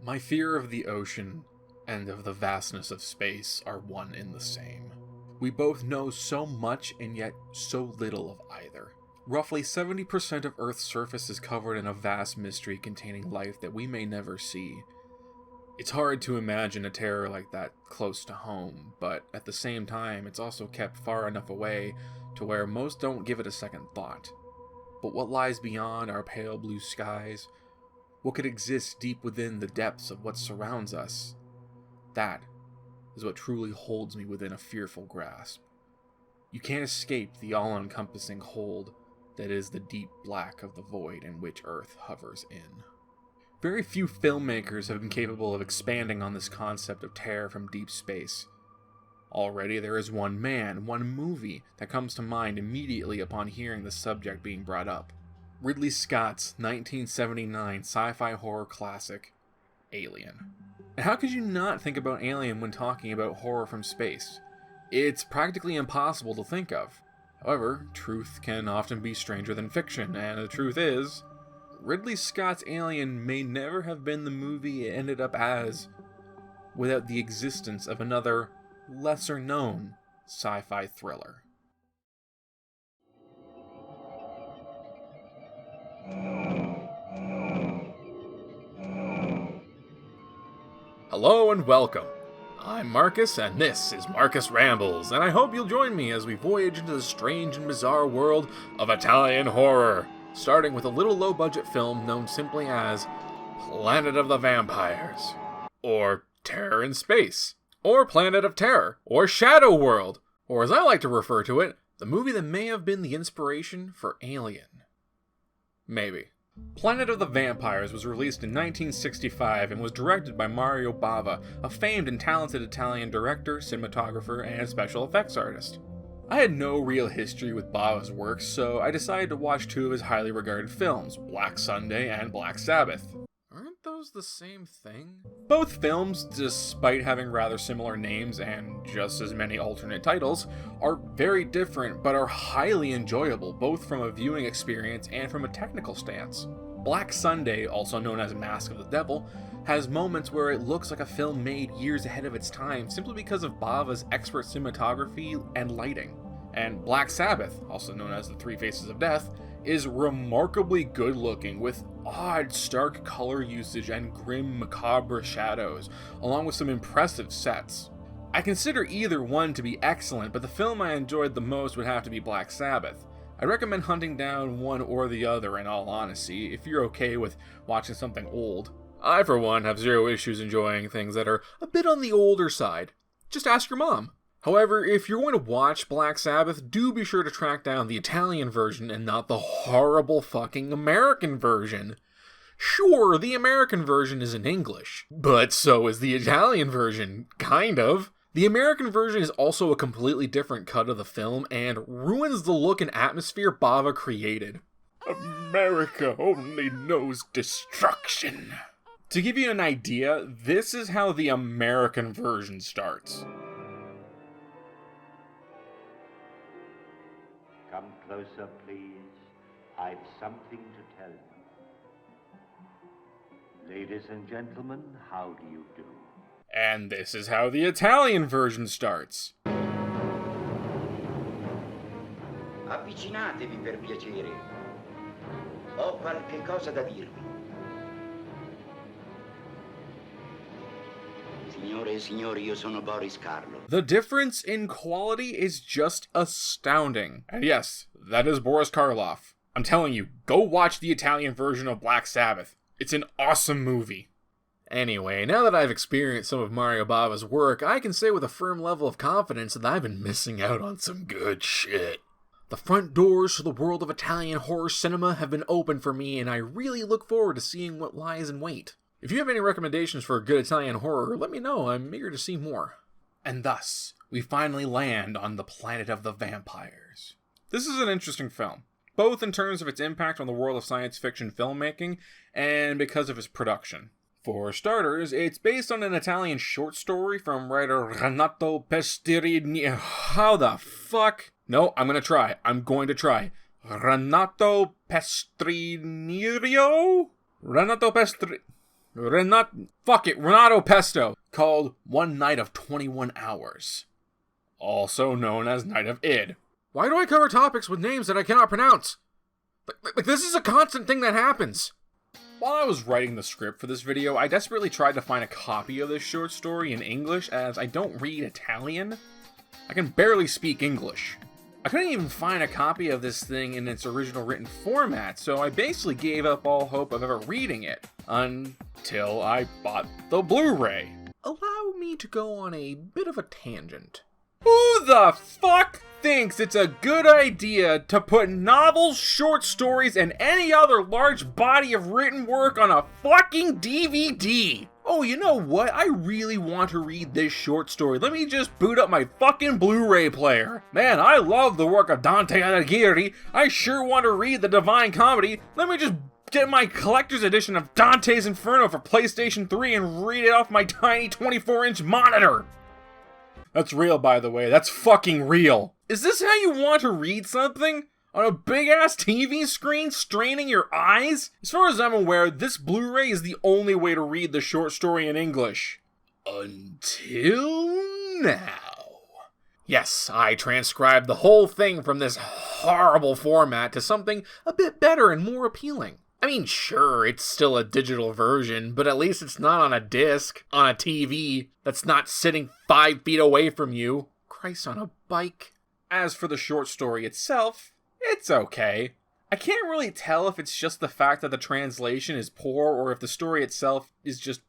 My fear of the ocean and of the vastness of space are one and the same. We both know so much and yet so little of either. Roughly 70% of Earth's surface is covered in a vast mystery containing life that we may never see. It's hard to imagine a terror like that close to home, but at the same time, it's also kept far enough away to where most don't give it a second thought. But what lies beyond our pale blue skies? What could exist deep within the depths of what surrounds us? That is what truly holds me within a fearful grasp. You can't escape the all-encompassing hold that is the deep black of the void in which Earth hovers in. Very few filmmakers have been capable of expanding on this concept of terror from deep space. Already there is one movie that comes to mind immediately upon hearing the subject being brought up. Ridley Scott's 1979 sci-fi horror classic, Alien. And how could you not think about Alien when talking about horror from space? It's practically impossible to think of. However, truth can often be stranger than fiction, and the truth is, Ridley Scott's Alien may never have been the movie it ended up as without the existence of another, lesser-known sci-fi thriller. Hello and welcome. I'm Marcus, and this is Marcus Rambles, and I hope you'll join me as we voyage into the strange and bizarre world of Italian horror, starting with a little low-budget film known simply as Planet of the Vampires, or Terror in Space, or Planet of Terror, or Shadow World, or as I like to refer to it, the movie that may have been the inspiration for Alien. Maybe. Planet of the Vampires was released in 1965 and was directed by Mario Bava, a famed and talented Italian director, cinematographer, and special effects artist. I had no real history with Bava's work, so I decided to watch two of his highly regarded films, Black Sunday and Black Sabbath. Aren't those the same thing? Both films, despite having rather similar names and just as many alternate titles, are very different but are highly enjoyable both from a viewing experience and from a technical stance. Black Sunday, also known as Mask of the Devil, has moments where it looks like a film made years ahead of its time simply because of Bava's expert cinematography and lighting. And Black Sabbath, also known as The Three Faces of Death, is remarkably good looking with odd stark color usage and grim macabre shadows, along with some impressive sets. I consider either one to be excellent, but the film I enjoyed the most would have to be Black Sabbath. I recommend hunting down one or the other in all honesty, if you're okay with watching something old. I, for one, have zero issues enjoying things that are a bit on the older side. Just ask your mom. However, if you're going to watch Black Sabbath, do be sure to track down the Italian version and not the horrible fucking American version. Sure, the American version is in English, but so is the Italian version, kind of. The American version is also a completely different cut of the film and ruins the look and atmosphere Bava created. America only knows destruction. To give you an idea, this is how the American version starts. Come closer, please. I've something to tell you. Ladies and gentlemen, how do you do? And this is how the Italian version starts. Avvicinatevi per piacere. Ho qualche cosa da dirvi. Signore e signori, io sono Boris Karloff. The difference in quality is just astounding. And yes, that is Boris Karloff. I'm telling you, go watch the Italian version of Black Sabbath. It's an awesome movie. Anyway, now that I've experienced some of Mario Bava's work, I can say with a firm level of confidence that I've been missing out on some good shit. The front doors to the world of Italian horror cinema have been open for me, and I really look forward to seeing what lies in wait. If you have any recommendations for a good Italian horror, let me know. I'm eager to see more. And thus, we finally land on the Planet of the Vampires. This is an interesting film, both in terms of its impact on the world of science fiction filmmaking and because of its production. For starters, it's based on an Italian short story from writer Renato Pestrini. How the fuck? No, I'm going to try. Renato Pestrinio? Renato Pesto, called One Night of 21 Hours, also known as Night of Id. Why do I cover topics with names that I cannot pronounce? Like this is a constant thing that happens. While I was writing the script for this video, I desperately tried to find a copy of this short story in English, as I don't read Italian. I can barely speak English. I couldn't even find a copy of this thing in its original written format, so I basically gave up all hope of ever reading it, until I bought the Blu-ray. Allow me to go on a bit of a tangent. Who the fuck thinks it's a good idea to put novels, short stories, and any other large body of written work on a fucking DVD? Oh, you know what? I really want to read this short story. Let me just boot up my fucking Blu-ray player. Man, I love the work of Dante Alighieri. I sure want to read the Divine Comedy. Let me just get my collector's edition of Dante's Inferno for PlayStation 3 and read it off my tiny 24-inch monitor. That's real, by the way. That's fucking real. Is this how you want to read something? On a big-ass TV screen, straining your eyes? As far as I'm aware, this Blu-ray is the only way to read the short story in English. Until now. Yes, I transcribed the whole thing from this horrible format to something a bit better and more appealing. I mean, sure, it's still a digital version, but at least it's not on a disc, on a TV, that's not sitting 5 feet away from you. Christ on a bike. As for the short story itself, it's okay. I can't really tell if it's just the fact that the translation is poor or if the story itself is just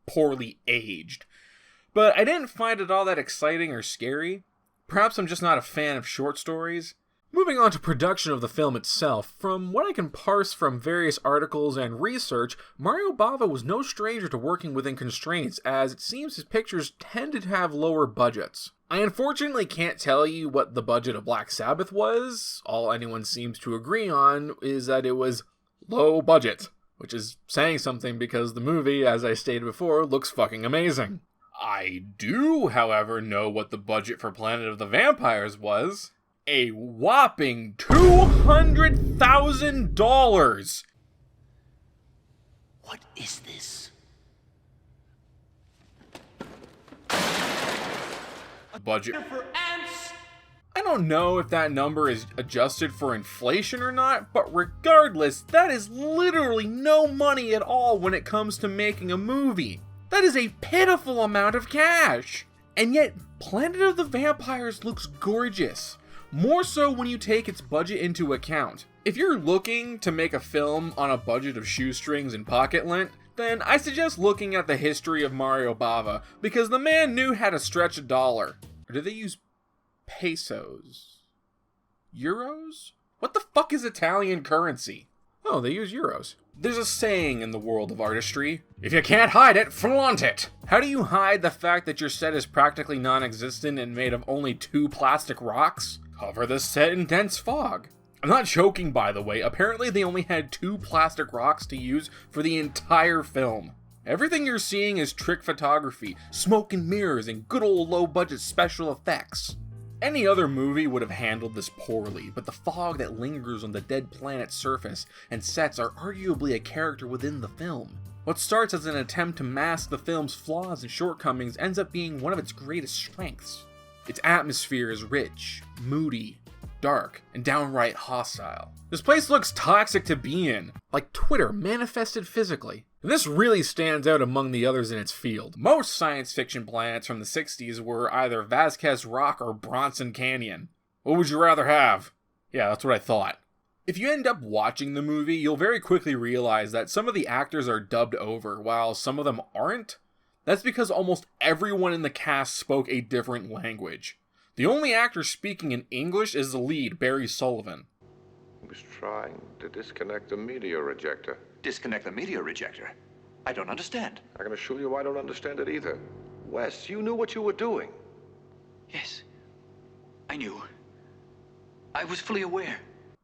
poorly aged. But I didn't find it all that exciting or scary. Perhaps I'm just not a fan of short stories. Moving on to production of the film itself, from what I can parse from various articles and research, Mario Bava was no stranger to working within constraints, as it seems his pictures tended to have lower budgets. I unfortunately can't tell you what the budget of Black Sabbath was. All anyone seems to agree on is that it was low budget, which is saying something because the movie, as I stated before, looks fucking amazing. I do, however, know what the budget for Planet of the Vampires was. A whopping $200,000! What is this? Budget for ants! I don't know if that number is adjusted for inflation or not, but regardless, that is literally no money at all when it comes to making a movie. That is a pitiful amount of cash! And yet, Planet of the Vampires looks gorgeous. More so when you take its budget into account. If you're looking to make a film on a budget of shoestrings and pocket lint, then I suggest looking at the history of Mario Bava, because the man knew how to stretch a dollar. Or do they use pesos? Euros? What the fuck is Italian currency? Oh, they use euros. There's a saying in the world of artistry: if you can't hide it, flaunt it! How do you hide the fact that your set is practically non-existent and made of only 2 plastic rocks? Cover the set in dense fog. I'm not joking, by the way. Apparently they only had 2 plastic rocks to use for the entire film. Everything you're seeing is trick photography, smoke and mirrors, and good old low-budget special effects. Any other movie would have handled this poorly, but the fog that lingers on the dead planet's surface and sets are arguably a character within the film. What starts as an attempt to mask the film's flaws and shortcomings ends up being one of its greatest strengths. Its atmosphere is rich, moody, dark, and downright hostile. This place looks toxic to be in, like Twitter manifested physically. And this really stands out among the others in its field. Most science fiction planets from the 60s were either Vasquez Rock or Bronson Canyon. What would you rather have? Yeah, that's what I thought. If you end up watching the movie, you'll very quickly realize that some of the actors are dubbed over, while some of them aren't. That's because almost everyone in the cast spoke a different language. The only actor speaking in English is the lead, Barry Sullivan. He was trying to disconnect the meteor rejector. Disconnect the meteor rejector? I don't understand. I can assure you I don't understand it either. Wes, you knew what you were doing. Yes, I knew. I was fully aware.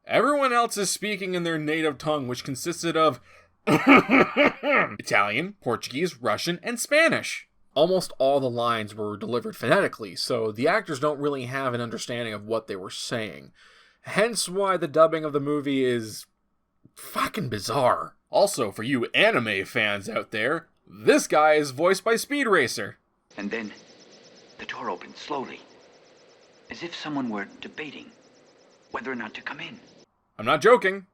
Everyone else is speaking in their native tongue, which consisted of Italian, Portuguese, Russian, and Spanish. Almost all the lines were delivered phonetically, so the actors don't really have an understanding of what they were saying. Hence why the dubbing of the movie is fucking bizarre. Also, for you anime fans out there, this guy is voiced by Speed Racer. And then the door opened slowly, as if someone were debating whether or not to come in. I'm not joking.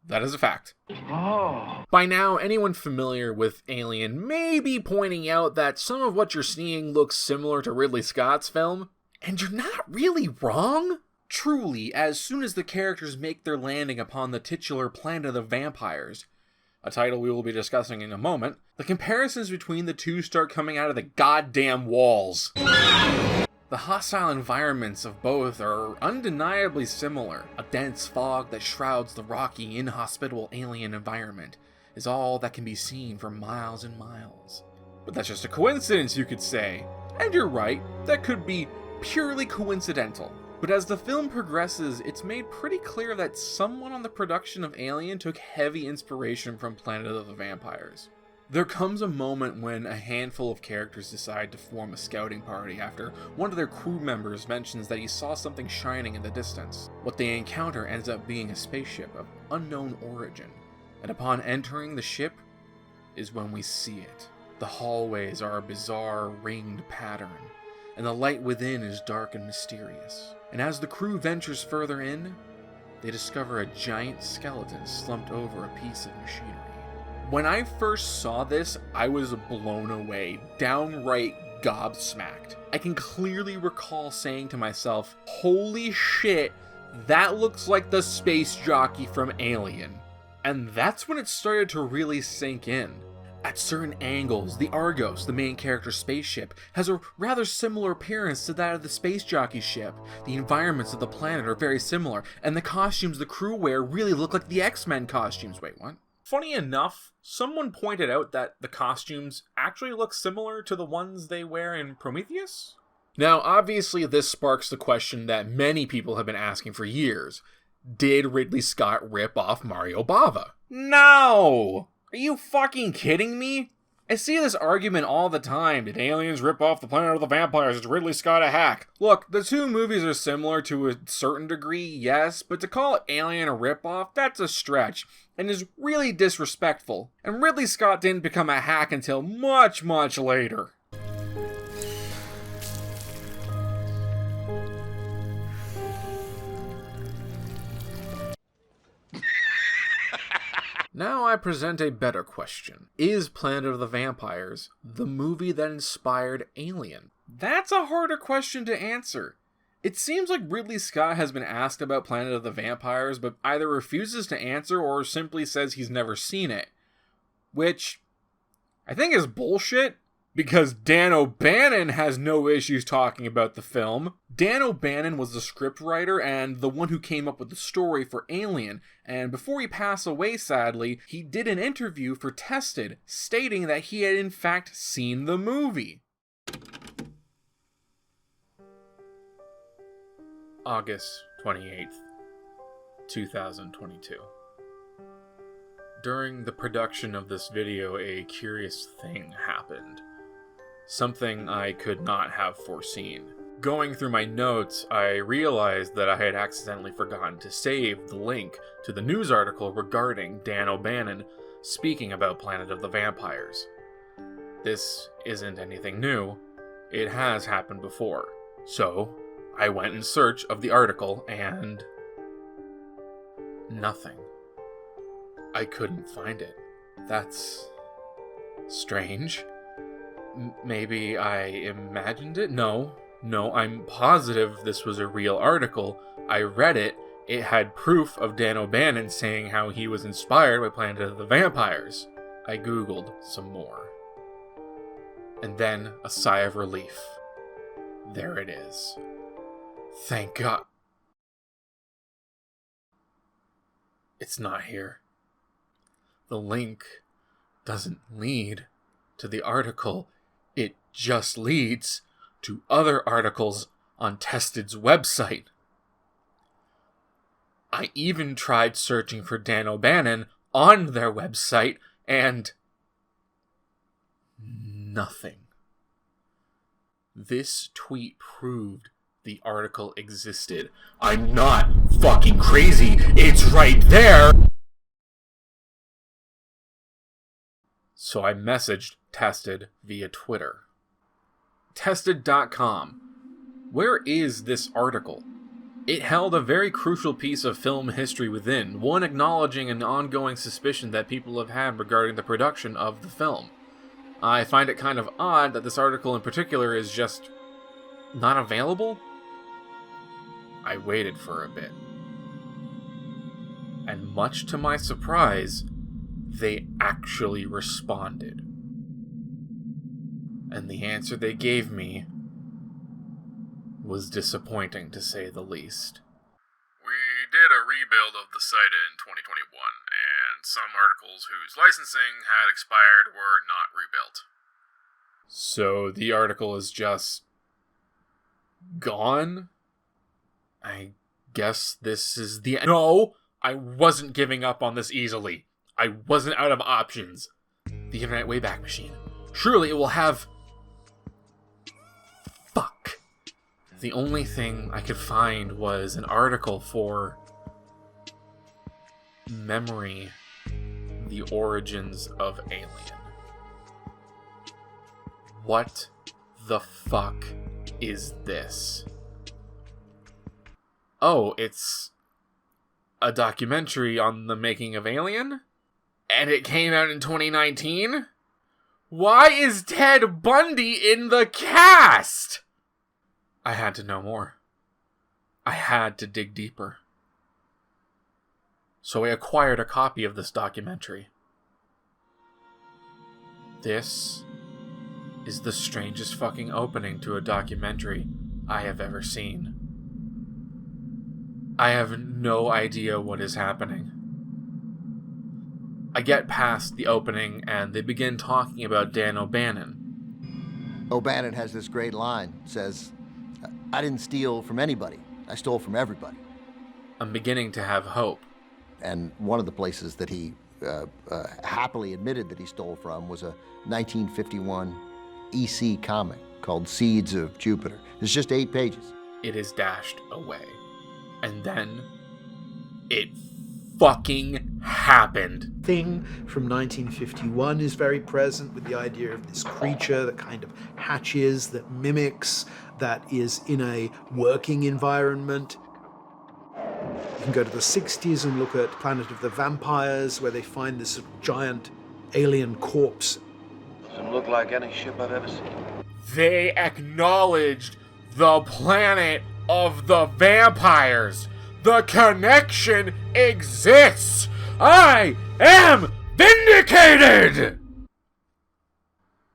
That is a fact. Oh. By now, anyone familiar with Alien may be pointing out that some of what you're seeing looks similar to Ridley Scott's film, and you're not really wrong. Truly, as soon as the characters make their landing upon the titular planet of the vampires, a title we will be discussing in a moment, the comparisons between the two start coming out of the goddamn walls. The hostile environments of both are undeniably similar. A dense fog that shrouds the rocky, inhospitable alien environment is all that can be seen for miles and miles. But that's just a coincidence, you could say. And you're right, that could be purely coincidental. But as the film progresses, it's made pretty clear that someone on the production of Alien took heavy inspiration from Planet of the Vampires. There comes a moment when a handful of characters decide to form a scouting party after one of their crew members mentions that he saw something shining in the distance. What they encounter ends up being a spaceship of unknown origin, and upon entering the ship is when we see it. The hallways are a bizarre ringed pattern, and the light within is dark and mysterious. And as the crew ventures further in, they discover a giant skeleton slumped over a piece of machinery. When I first saw this, I was blown away, downright gobsmacked. I can clearly recall saying to myself, holy shit, that looks like the space jockey from Alien. And that's when it started to really sink in. At certain angles, the Argos, the main character's spaceship, has a rather similar appearance to that of the space jockey ship. The environments of the planet are very similar, and the costumes the crew wear really look like the X-Men costumes. Wait, what? Funny enough, someone pointed out that the costumes actually look similar to the ones they wear in Prometheus. Now, obviously this sparks the question that many people have been asking for years. Did Ridley Scott rip off Mario Bava? No! Are you fucking kidding me? I see this argument all the time. Did aliens rip off the Planet of the Vampires? Is Ridley Scott a hack? Look, the two movies are similar to a certain degree, yes, but to call Alien a ripoff, that's a stretch, and is really disrespectful. And Ridley Scott didn't become a hack until much, much later. Now I present a better question. Is Planet of the Vampires the movie that inspired Alien? That's a harder question to answer. It seems like Ridley Scott has been asked about Planet of the Vampires, but either refuses to answer or simply says he's never seen it. Which I think is bullshit, because Dan O'Bannon has no issues talking about the film. Dan O'Bannon was the scriptwriter and the one who came up with the story for Alien, and before he passed away sadly, he did an interview for Tested, stating that he had in fact seen the movie. August 28th, 2022. During the production of this video, a curious thing happened. Something I could not have foreseen. Going through my notes, I realized that I had accidentally forgotten to save the link to the news article regarding Dan O'Bannon speaking about Planet of the Vampires. This isn't anything new. It has happened before. So, I went in search of the article and nothing. I couldn't find it. That's strange. Maybe I imagined it? No, I'm positive this was a real article. I read it. It had proof of Dan O'Bannon saying how he was inspired by Planet of the Vampires. I googled some more. And then a sigh of relief. There it is. Thank God. It's not here. The link doesn't lead to the article. It just leads to other articles on Tested's website. I even tried searching for Dan O'Bannon on their website, and nothing. This tweet proved the article existed. I'm not fucking crazy. It's right there. So I messaged Tested via Twitter. Tested.com. Where is this article? It held a very crucial piece of film history within, one acknowledging an ongoing suspicion that people have had regarding the production of the film. I find it kind of odd that this article in particular is just not available. I waited for a bit. And much to my surprise, they actually responded. And the answer they gave me was disappointing, to say the least. We did a rebuild of the site in 2021, and some articles whose licensing had expired were not rebuilt. So the article is just gone? I guess this is the... No! I wasn't giving up on this easily. I wasn't out of options. The Internet Wayback Machine. Surely it will have... Fuck. The only thing I could find was an article for Memory, the Origins of Alien. What the fuck is this? Oh, it's a documentary on the making of Alien? And it came out in 2019? Why is Ted Bundy in the cast? I had to know more. I had to dig deeper. So I acquired a copy of this documentary. This is the strangest fucking opening to a documentary I have ever seen. I have no idea what is happening. I get past the opening and they begin talking about Dan O'Bannon. O'Bannon has this great line, says, "I didn't steal from anybody. I stole from everybody." I'm beginning to have hope. And one of the places that he happily admitted that he stole from was a 1951 EC comic called Seeds of Jupiter. It's just 8 pages. It is dashed away. And then it fucking happened. Thing from 1951 is very present, with the idea of this creature that kind of hatches, that mimics, that is in a working environment. You can go to the 60s and look at Planet of the Vampires, where they find this giant alien corpse. Doesn't look like any ship I've ever seen. They acknowledged the Planet of the Vampires. The connection exists. I am vindicated!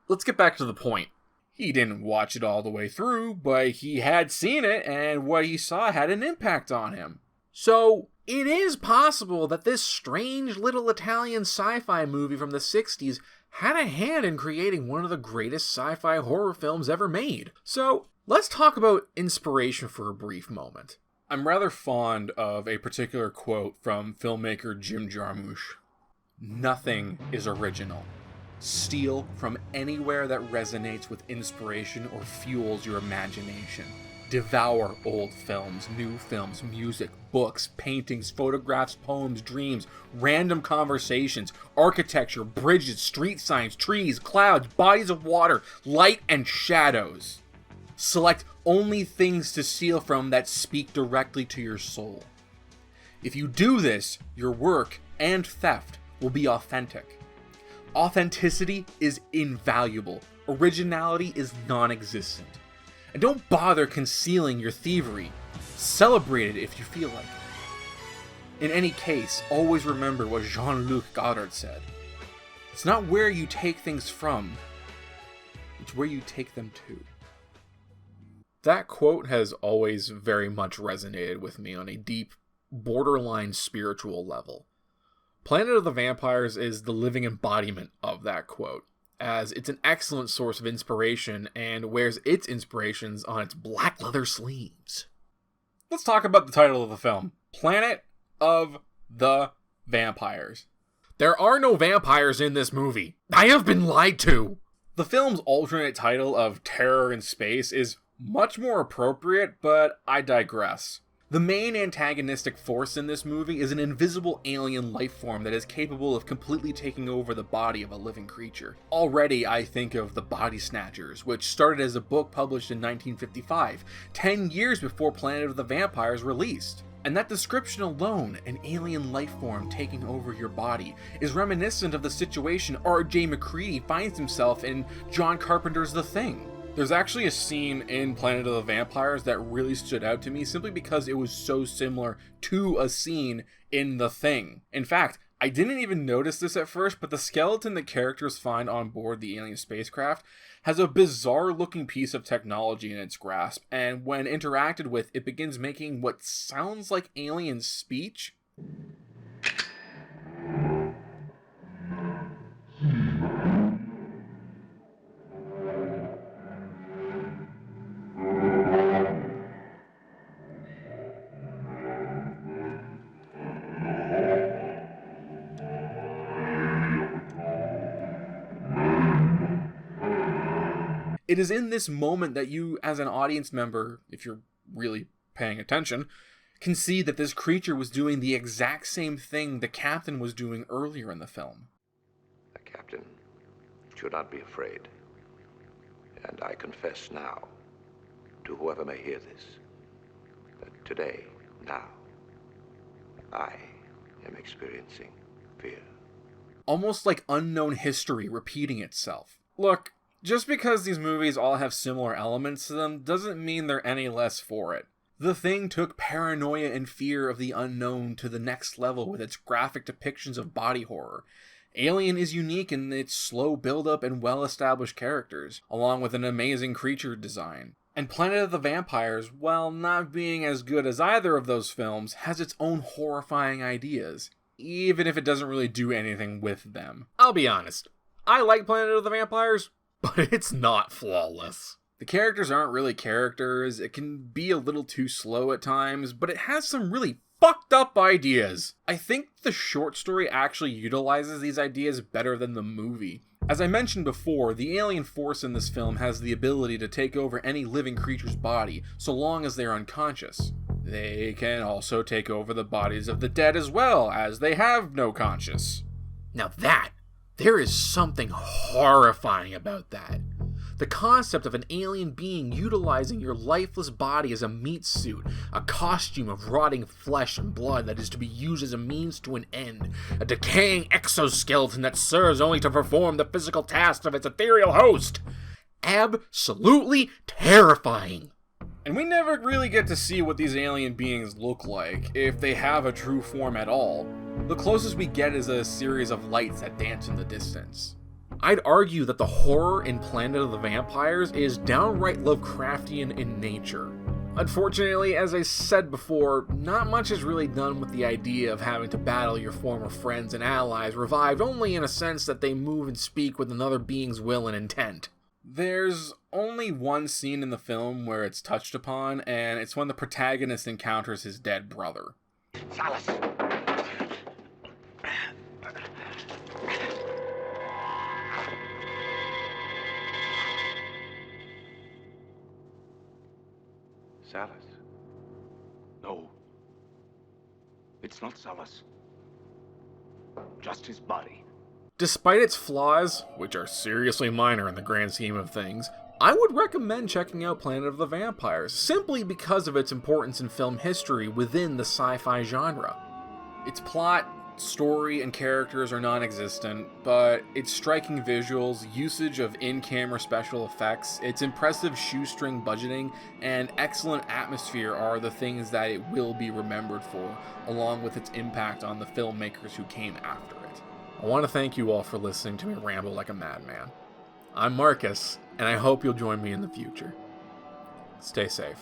Let's get back to the point. He didn't watch it all the way through, but he had seen it, and what he saw had an impact on him. So, it is possible that this strange little Italian sci-fi movie from the 60s had a hand in creating one of the greatest sci-fi horror films ever made. So, let's talk about inspiration for a brief moment. I'm rather fond of a particular quote from filmmaker Jim Jarmusch. "Nothing is original. Steal from anywhere that resonates with inspiration or fuels your imagination. Devour old films, new films, music, books, paintings, photographs, poems, dreams, random conversations, architecture, bridges, street signs, trees, clouds, bodies of water, light and shadows. Select only things to steal from that speak directly to your soul. If you do this, your work and theft will be authentic. Authenticity is invaluable. Originality is non-existent. And don't bother concealing your thievery. Celebrate it if you feel like it. In any case, always remember what Jean-Luc Godard said. It's not where you take things from, it's where you take them to." That quote has always very much resonated with me on a deep, borderline spiritual level. Planet of the Vampires is the living embodiment of that quote, as it's an excellent source of inspiration and wears its inspirations on its black leather sleeves. Let's talk about the title of the film, Planet of the Vampires. There are no vampires in this movie. I have been lied to. The film's alternate title of Terror in Space is much more appropriate, but I digress. The The main antagonistic force in this movie is an invisible alien life form that is capable of completely taking over the body of a living creature. Already, I think of The Body Snatchers, which started as a book published in 1955, 10 years before Planet of the Vampires released. And that description alone, an alien life form taking over your body, is reminiscent of the situation R.J. McCready finds himself in John Carpenter's The Thing. There's actually a scene in Planet of the Vampires that really stood out to me simply because it was so similar to a scene in The Thing. In fact, I didn't even notice this at first, but the skeleton the characters find on board the alien spacecraft has a bizarre looking piece of technology in its grasp, and when interacted with, it begins making what sounds like alien speech. It is in this moment that you, as an audience member, if you're really paying attention, can see that this creature was doing the exact same thing the captain was doing earlier in the film. The captain should not be afraid. And I confess now, to whoever may hear this, that today, now, I am experiencing fear. Almost like unknown history repeating itself. Look, just because these movies all have similar elements to them doesn't mean they're any less for it. The Thing took paranoia and fear of the unknown to the next level with its graphic depictions of body horror. Alien is unique in its slow build-up and well-established characters, along with an amazing creature design. And Planet of the Vampires, while not being as good as either of those films, has its own horrifying ideas, even if it doesn't really do anything with them. I'll be honest, I like Planet of the Vampires, but it's not flawless. The characters aren't really characters, it can be a little too slow at times, but it has some really fucked up ideas. I think the short story actually utilizes these ideas better than the movie. As I mentioned before, the alien force in this film has the ability to take over any living creature's body, so long as they're unconscious. They can also take over the bodies of the dead as well, as they have no conscience. Now there is something horrifying about that. The concept of an alien being utilizing your lifeless body as a meat suit, a costume of rotting flesh and blood that is to be used as a means to an end, a decaying exoskeleton that serves only to perform the physical tasks of its ethereal host. Absolutely terrifying. And we never really get to see what these alien beings look like, if they have a true form at all. The closest we get is a series of lights that dance in the distance. I'd argue that the horror in Planet of the Vampires is downright Lovecraftian in nature. Unfortunately, as I said before, not much is really done with the idea of having to battle your former friends and allies revived only in a sense that they move and speak with another being's will and intent. There's only one scene in the film where it's touched upon, and it's when the protagonist encounters his dead brother. Silas! Silas? No. It's not Salas. Just his body. Despite its flaws, which are seriously minor in the grand scheme of things, I would recommend checking out Planet of the Vampires, simply because of its importance in film history within the sci-fi genre. Its plot, story, and characters are non-existent, but its striking visuals, usage of in-camera special effects, its impressive shoestring budgeting, and excellent atmosphere are the things that it will be remembered for, along with its impact on the filmmakers who came after it. I want to thank you all for listening to me ramble like a madman. I'm Marcus, and I hope you'll join me in the future. Stay safe.